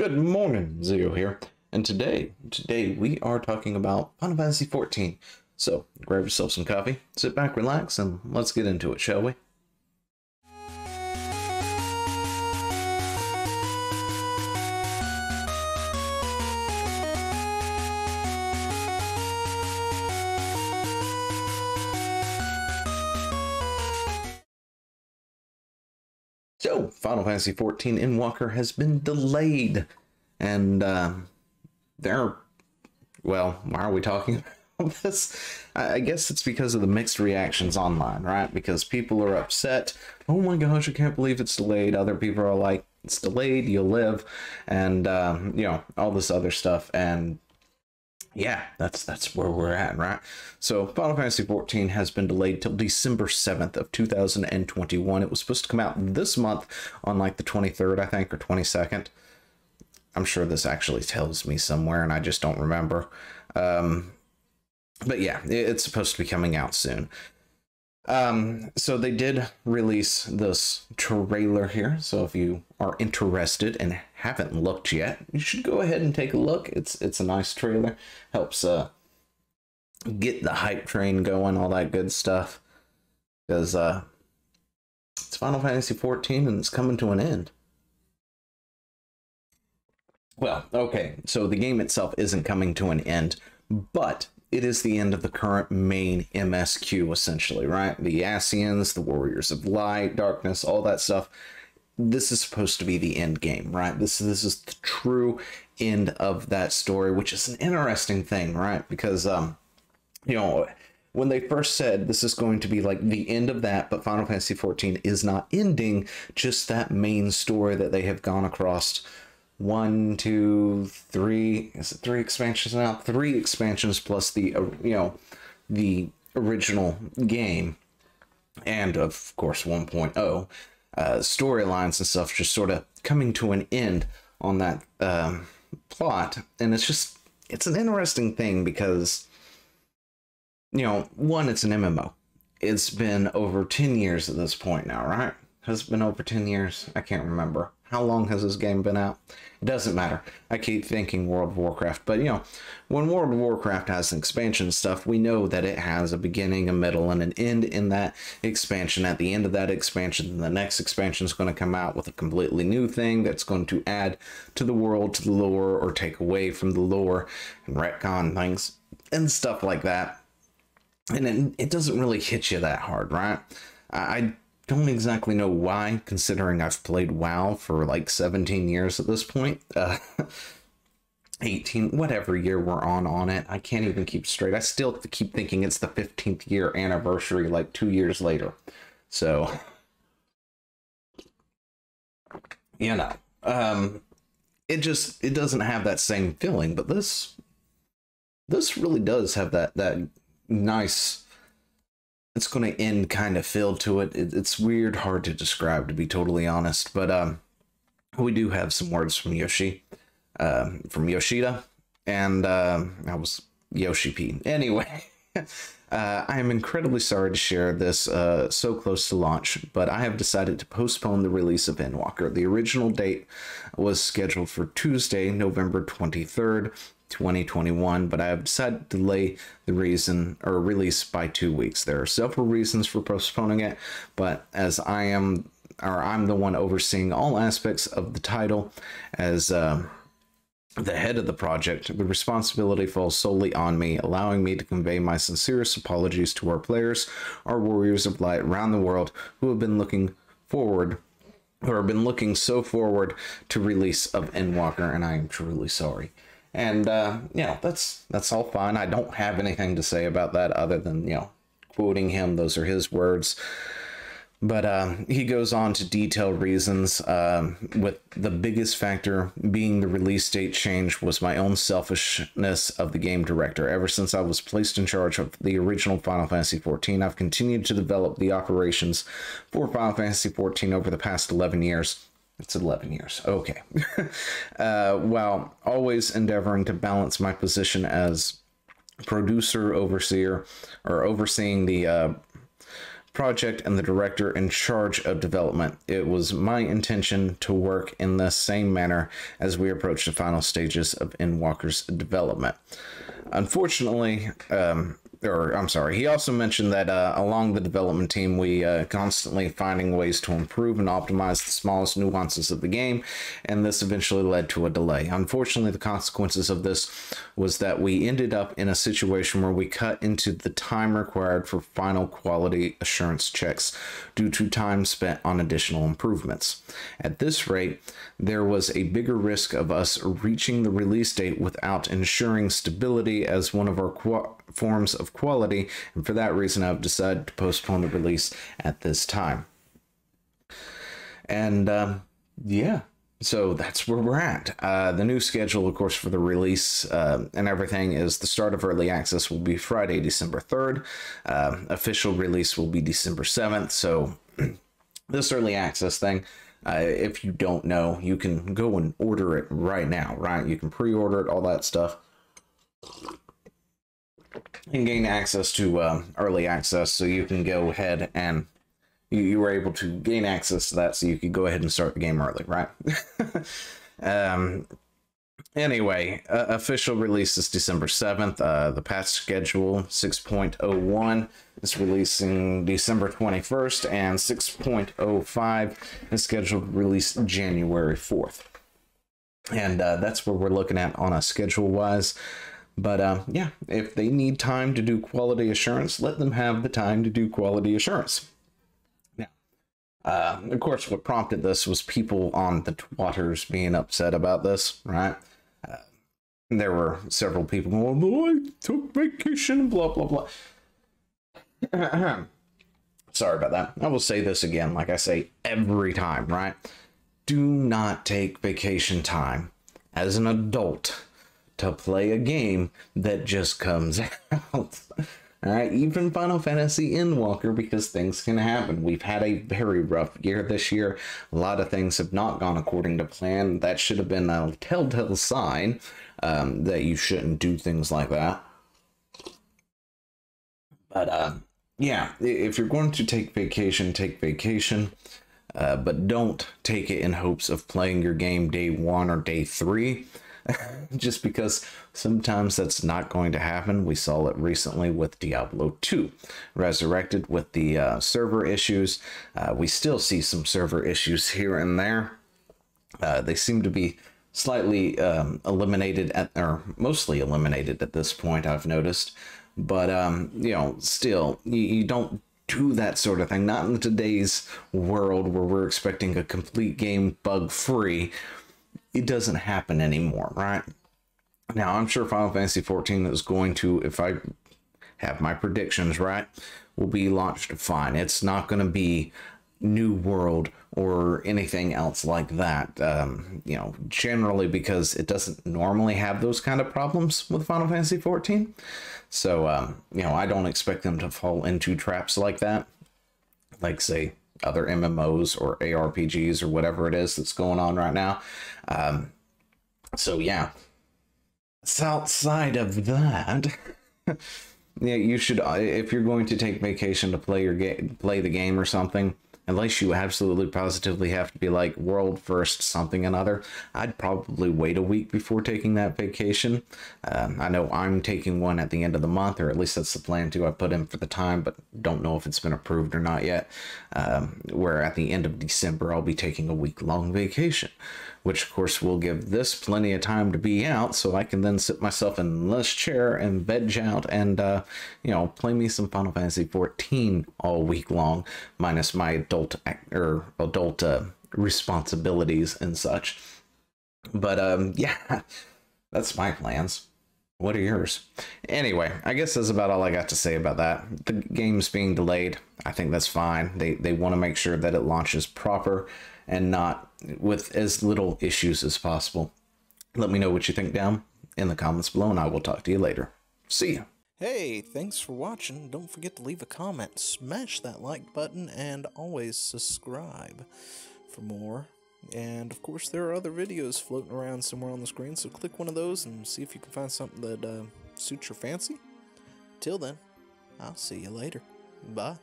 Good morning, Zio here, and today we are talking about Final Fantasy XIV. So grab yourself some coffee, sit back, relax, and let's get into it, shall we? So Final Fantasy XIV Endwalker has been delayed, and well, why are we talking about this? I guess it's because of the mixed reactions online, right? Because people are upset. Oh my gosh, I can't believe it's delayed. Other people are like, it's delayed, you'll live, and all this other stuff. And yeah, that's where we're at, right? So Final Fantasy XIV has been delayed till December 7th of 2021. It was supposed to come out this month on like the 23rd, I think, or 22nd. I'm sure this actually tells me somewhere and I just don't remember. But yeah, it's supposed to be coming out soon. So they did release this trailer here. So if you are interested and haven't looked yet, you should go ahead and take a look. It's a nice trailer. Helps get the hype train going, all that good stuff. Because it's Final Fantasy XIV and it's coming to an end. Well, okay, so the game itself isn't coming to an end, but it is the end of the current main MSQ, essentially, right? The Ascians, the Warriors of Light, Darkness, all that stuff. This is supposed to be the end game, right? This is the true end of that story, which is an interesting thing, right? Because, when they first said this is going to be like the end of that, but Final Fantasy XIV is not ending just that main story that they have gone across. 1, 2, 3, is it 3 expansions now? 3 expansions plus the the original game, and of course 1.0 storylines and stuff just sort of coming to an end on that plot. And it's an interesting thing because one, it's an MMO. It's been over 10 years at this point now, right? Has it been over 10 years? I can't remember. How long has this game been out? It doesn't matter. I keep thinking World of Warcraft, but when World of Warcraft has an expansion stuff, we know that it has a beginning, a middle, and an end in that expansion. At the end of that expansion, the next expansion is going to come out with a completely new thing that's going to add to the world, to the lore, or take away from the lore and retcon things and stuff like that. And it doesn't really hit you that hard, right? I don't exactly know why, considering I've played WoW for like 17 years at this point. 18, whatever year we're on it. I can't even keep straight. I still keep thinking it's the 15th year anniversary like 2 years later. So, it doesn't have that same feeling, but this really does have that nice, it's going to end kind of feel to it. It's weird, hard to describe, to be totally honest, but we do have some words from Yoshida, and I was Yoshi P. Anyway, I am incredibly sorry to share this so close to launch, but I have decided to postpone the release of Endwalker. The original date was scheduled for Tuesday, November 23rd, 2021, but I have decided to delay the release by 2 weeks. There are several reasons for postponing it, but as I'm the one overseeing all aspects of the title as the head of the project, the responsibility falls solely on me, allowing me to convey my sincerest apologies to our players, our Warriors of Light around the world who have been looking so forward to release of Endwalker, and I am truly sorry. And that's all fine. I don't have anything to say about that other than quoting him. Those are his words. But he goes on to detail reasons, with the biggest factor being the release date change was my own selfishness of the game director. Ever since I was placed in charge of the original Final Fantasy XIV, I've continued to develop the operations for Final Fantasy XIV over the past 11 years. It's 11 years. Okay. While always endeavoring to balance my position as producer, overseer, or overseeing the project and the director in charge of development. It was my intention to work in the same manner as we approach the final stages of Endwalker's development. Unfortunately, he also mentioned that along the development team, we constantly finding ways to improve and optimize the smallest nuances of the game, and this eventually led to a delay. Unfortunately, the consequences of this was that we ended up in a situation where we cut into the time required for final quality assurance checks due to time spent on additional improvements. At this rate, there was a bigger risk of us reaching the release date without ensuring stability as one of our forms of quality, and for that reason I've decided to postpone the release at this time. And yeah, so that's where we're at. The new schedule, of course, for the release and everything is the start of early access will be Friday, December 3rd. Official release will be December 7th. So this early access thing, if you don't know, you can go and order it right now, right? You can pre-order it, all that stuff, and gain access to early access. So you can go ahead and you were able to gain access to that, so you could go ahead and start the game early, right? Anyway, official release is December 7th. The patch schedule 6.01 is releasing December 21st, and 6.05 is scheduled to release January 4th. And that's what we're looking at on a schedule-wise. But yeah, if they need time to do quality assurance, let them have the time to do quality assurance. Of course, what prompted this was people on the Twitters being upset about this, right? There were several people going, "Oh, I took vacation," blah, blah, blah. Sorry about that. I will say this again, like I say every time, right? Do not take vacation time as an adult to play a game that just comes out. All right, even Final Fantasy Endwalker, because things can happen. We've had a very rough year this year. A lot of things have not gone according to plan. That should have been a telltale sign that you shouldn't do things like that. But yeah, if you're going to take vacation, but don't take it in hopes of playing your game day 1 or day 3. Just because sometimes that's not going to happen. We saw it recently with Diablo 2 Resurrected with the server issues. We still see some server issues here and there. They seem to be slightly eliminated or mostly eliminated at this point, I've noticed. But you know, still, you don't do that sort of thing. Not in today's world where we're expecting a complete game bug-free. It doesn't happen anymore, right? Now, I'm sure Final Fantasy XIV is going to, if I have my predictions right, will be launched fine. It's not going to be New World or anything else like that, you know, generally because it doesn't normally have those kind of problems with Final Fantasy XIV. So, you know, I don't expect them to fall into traps like that, like, say, other MMOs or ARPGs or whatever it is that's going on right now. So yeah, it's outside of that. Yeah, you should, if you're going to take vacation to play your play the game or something, unless you absolutely positively have to be like world first something another, I'd probably wait a week before taking that vacation. I know I'm taking one at the end of the month, or at least that's the plan too. I put in for the time, but don't know if it's been approved or not yet. Where at the end of December, I'll be taking a week-long vacation, which of course will give this plenty of time to be out, so I can then sit myself in this chair and veg out and, you know, play me some Final Fantasy XIV all week long, minus my adult responsibilities and such. But yeah, that's my plans. What are yours? Anyway, I guess that's about all I got to say about that. The game's being delayed. I think that's fine. They want to make sure that it launches proper and not with as little issues as possible. Let me know what you think down in the comments below, and I will talk to you later. See ya. Hey, thanks for watching. Don't forget to leave a comment, smash that like button, and always subscribe for more. And of course, there are other videos floating around somewhere on the screen, so click one of those and see if you can find something that suits your fancy. Till then, I'll see you later. Bye.